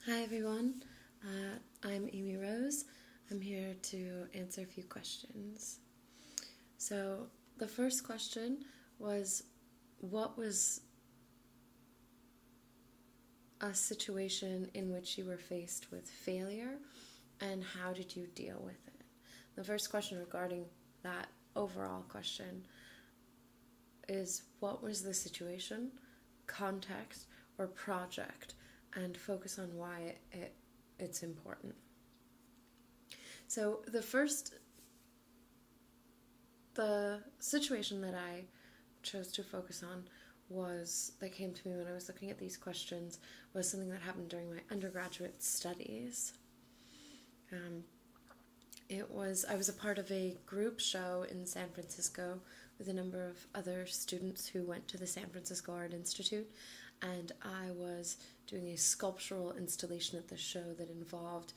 Hi everyone, I'm Aimee Rose. I'm here to answer a few questions. So the first question was, what was a situation in which you were faced with failure and how did you deal with it? The first question regarding that overall question is, what was the situation, context, or project, and focus on why it's important. So the situation that I chose to focus on that came to me when I was looking at these questions was something that happened during my undergraduate studies. I was a part of a group show in San Francisco with a number of other students who went to the San Francisco Art Institute, and I was doing a sculptural installation at the show that involved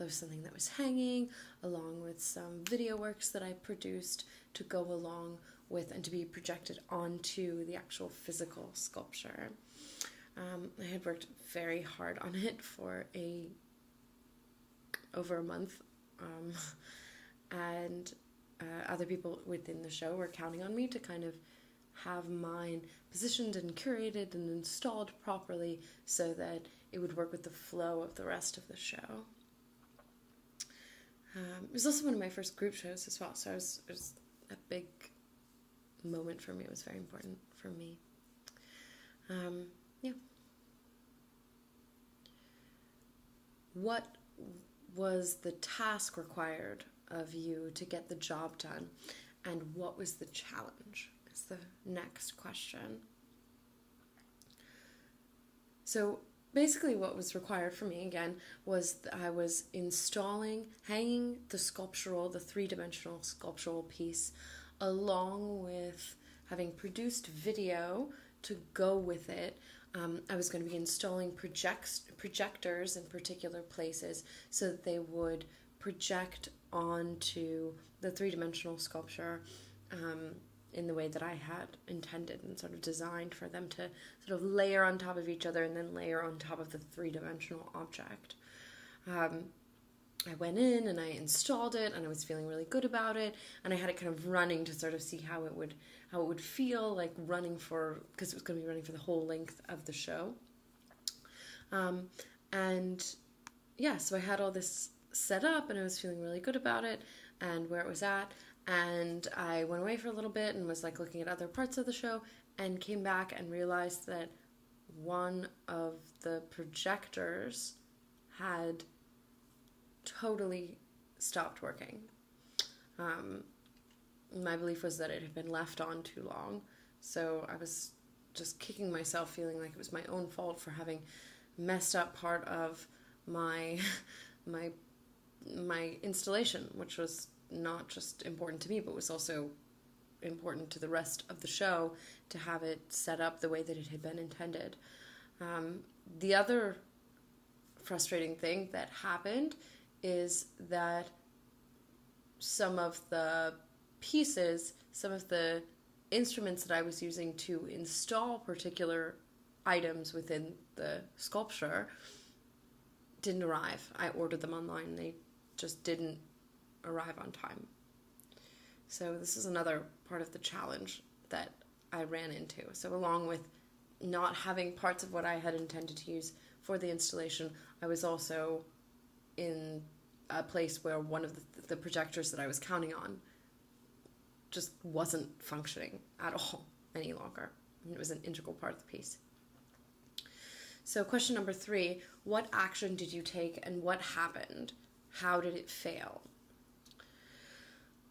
something that was hanging, along with some video works that I produced to go along with and to be projected onto the actual physical sculpture. I had worked very hard on it for over a month, and other people within the show were counting on me to kind of have mine positioned and curated and installed properly so that it would work with the flow of the rest of the show. It was also one of my first group shows as well, so it was a big moment for me. It was very important for me. What was the task required of you to get the job done, and what was the challenge is the next question. So basically what was required for me, again, was I was hanging the three-dimensional sculptural piece, along with having produced video to go with it. I was going to be installing projectors in particular places so that they would project onto the three-dimensional sculpture in the way that I had intended and sort of designed for them to sort of layer on top of each other and then layer on top of the three-dimensional object. I went in and I installed it, and I was feeling really good about it, and I had it kind of running to sort of see how it would feel like running because it was going to be running for the whole length of the show. So I had all this set up, and I was feeling really good about it and where it was at, and I went away for a little bit and was like looking at other parts of the show, and came back and realized that one of the projectors had totally stopped working. My belief was that it had been left on too long, so I was just kicking myself, feeling like it was my own fault for having messed up part of my installation, which was not just important to me, but was also important to the rest of the show to have it set up the way that it had been intended. The other frustrating thing that happened is that some of the instruments that I was using to install particular items within the sculpture didn't arrive. I ordered them online and they just didn't arrive on time. So this is another part of the challenge that I ran into. So along with not having parts of what I had intended to use for the installation, I was also in a place where one of the projectors that I was counting on just wasn't functioning at all any longer. It was an integral part of the piece. So question number 3, what action did you take and what happened? How did it fail?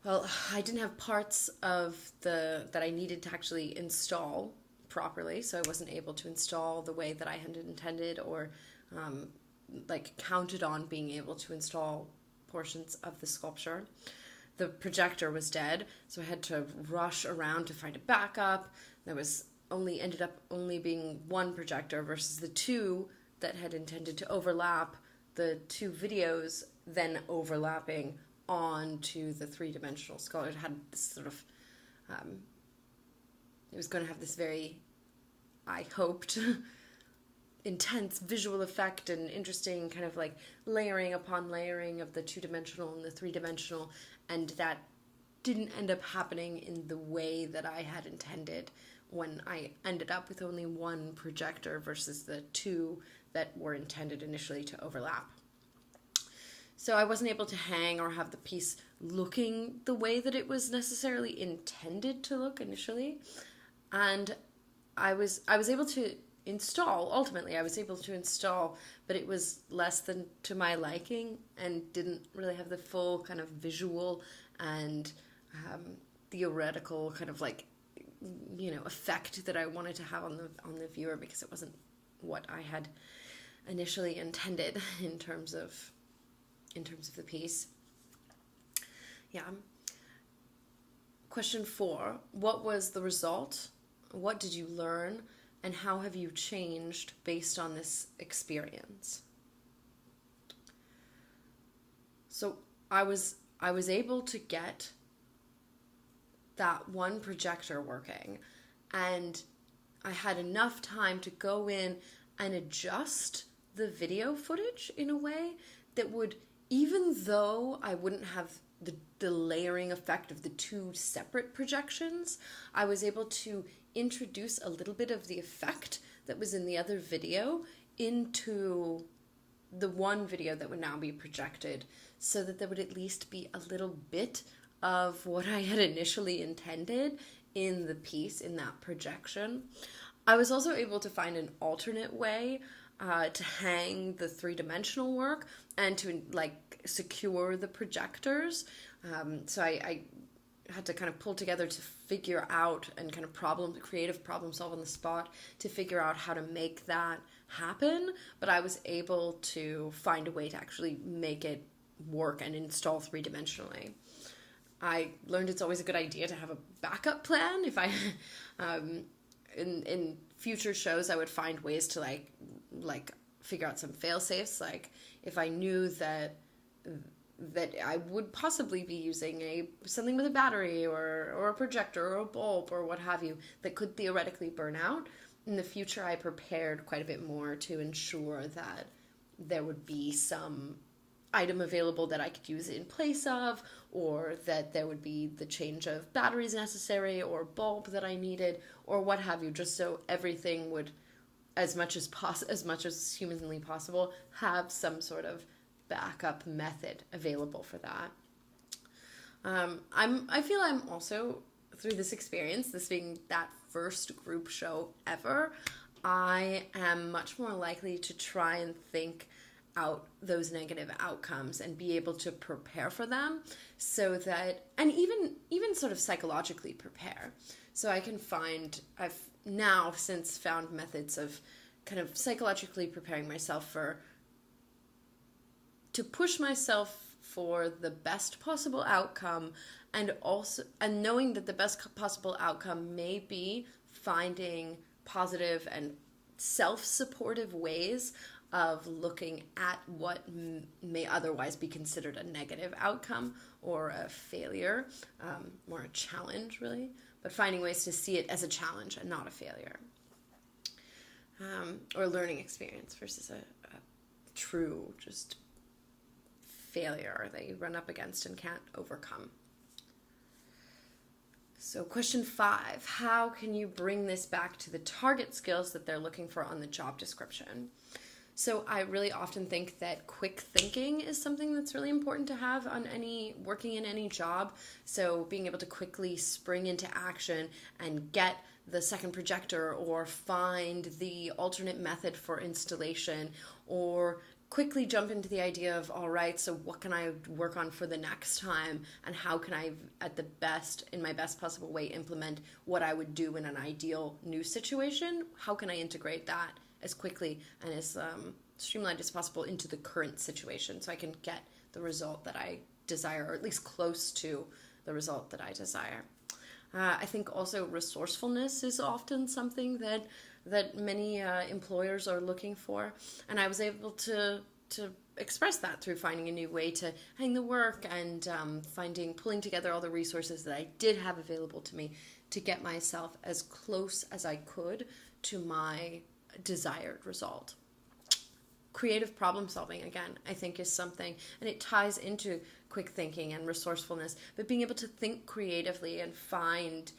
Well, I didn't have parts that I needed to actually install properly, so I wasn't able to install the way that I had intended or counted on being able to install portions of the sculpture. The projector was dead, so I had to rush around to find a backup. There ended up only being one projector versus the two that had intended to overlap the two videos, then overlapping onto the three-dimensional sculpture. It had this sort of it was going to have this very, I hoped, intense visual effect and interesting kind of like layering upon layering of the two-dimensional and the three-dimensional, and that didn't end up happening in the way that I had intended when I ended up with only one projector versus the two that were intended initially to overlap. So I wasn't able to hang or have the piece looking the way that it was necessarily intended to look initially. And I was able to install, ultimately I was able to install, but it was less than to my liking and didn't really have the full kind of visual and theoretical kind of like, effect that I wanted to have on the viewer, because it wasn't what I had initially intended in terms of the piece. Yeah. Question 4. What was the result? What did you learn? And how have you changed based on this experience? So I was able to get that one projector working, and I had enough time to go in and adjust the video footage in a way that would, even though I wouldn't have the layering effect of the two separate projections, I was able to introduce a little bit of the effect that was in the other video into the one video that would now be projected, so that there would at least be a little bit of what I had initially intended in the piece, in that projection. I was also able to find an alternate way to hang the three-dimensional work and to like secure the projectors. So I had to kind of pull together to figure out and kind of creative problem solve on the spot to figure out how to make that happen. But I was able to find a way to actually make it work and install three-dimensionally. I learned it's always a good idea to have a backup plan. If I, in future shows, I would find ways to like figure out some fail safes. Like if I knew that I would possibly be using something with a battery or a projector or a bulb or what have you that could theoretically burn out, in the future I prepared quite a bit more to ensure that there would be some item available that I could use in place of, or that there would be the change of batteries necessary or bulb that I needed or what have you, just so everything would, as much as humanly possible, have some sort of backup method available for that. I feel I'm also, through this experience, this being that first group show ever, I am much more likely to try and think out those negative outcomes and be able to prepare for them, so that, and even sort of psychologically prepare. So I've now since found methods of kind of psychologically preparing myself to push myself for the best possible outcome, and knowing that the best possible outcome may be finding positive and self-supportive ways of looking at what may otherwise be considered a negative outcome or a failure, or a challenge really, but finding ways to see it as a challenge and not a failure, or a learning experience versus a true just failure that you run up against and can't overcome. So question 5, how can you bring this back to the target skills that they're looking for on the job description? So I really often think that quick thinking is something that's really important to have on working in any job. So being able to quickly spring into action and get the second projector, or find the alternate method for installation, or quickly jump into the idea of, all right, so what can I work on for the next time, and how can I, in my best possible way, implement what I would do in an ideal new situation? How can I integrate that as quickly and as streamlined as possible into the current situation, so I can get the result that I desire, or at least close to the result that I desire. I think also resourcefulness is often something that many employers are looking for, and I was able to express that through finding a new way to hang the work and pulling together all the resources that I did have available to me to get myself as close as I could to my desired result. creative problem solving, again, I think is something, and it ties into quick thinking and resourcefulness, but being able to think creatively and find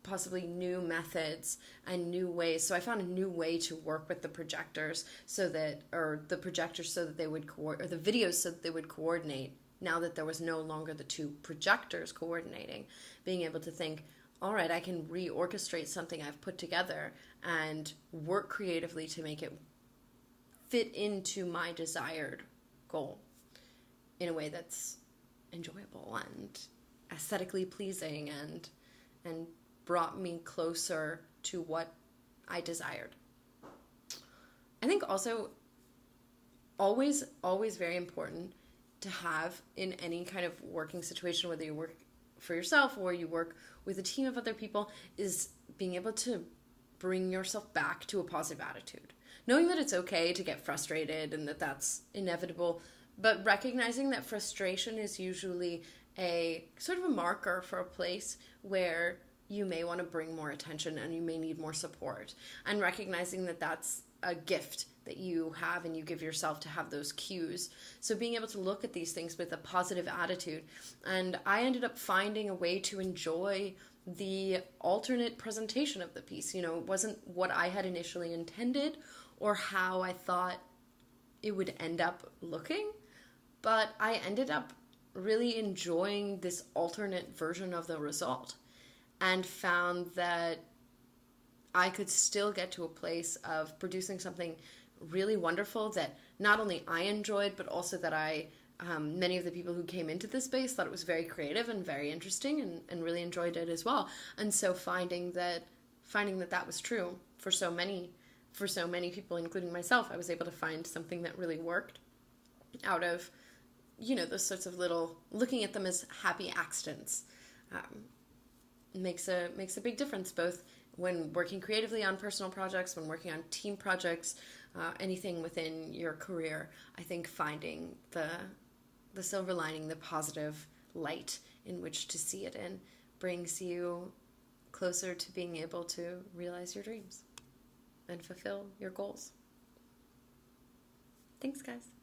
possibly new methods and new ways. So I found a new way to work with the projectors so that, or the projectors so that they would, or the videos so that they would coordinate now that there was no longer the two projectors coordinating. Being able to think, all right, I can reorchestrate something I've put together and work creatively to make it fit into my desired goal in a way that's enjoyable and aesthetically pleasing and brought me closer to what I desired. I think also always very important to have in any kind of working situation, whether you work for yourself or you work with a team of other people, is being able to bring yourself back to a positive attitude. Knowing that it's okay to get frustrated and that that's inevitable, but recognizing that frustration is usually a sort of a marker for a place where you may want to bring more attention and you may need more support. And recognizing that that's a gift that you have and you give yourself to have those cues. So being able to look at these things with a positive attitude. And I ended up finding a way to enjoy the alternate presentation of the piece. You know, it wasn't what I had initially intended or how I thought it would end up looking, but I ended up really enjoying this alternate version of the result and found that I could still get to a place of producing something really wonderful that not only I enjoyed, but also that many of the people who came into this space thought it was very creative and very interesting and really enjoyed it as well. And so finding that that was true for so many people, including myself, I was able to find something that really worked out of, you know, those sorts of little, looking at them as happy accidents. Makes a big difference, both when working creatively on personal projects, when working on team projects, anything within your career. I think finding the silver lining, the positive light in which to see it in, brings you closer to being able to realize your dreams and fulfill your goals. Thanks, guys.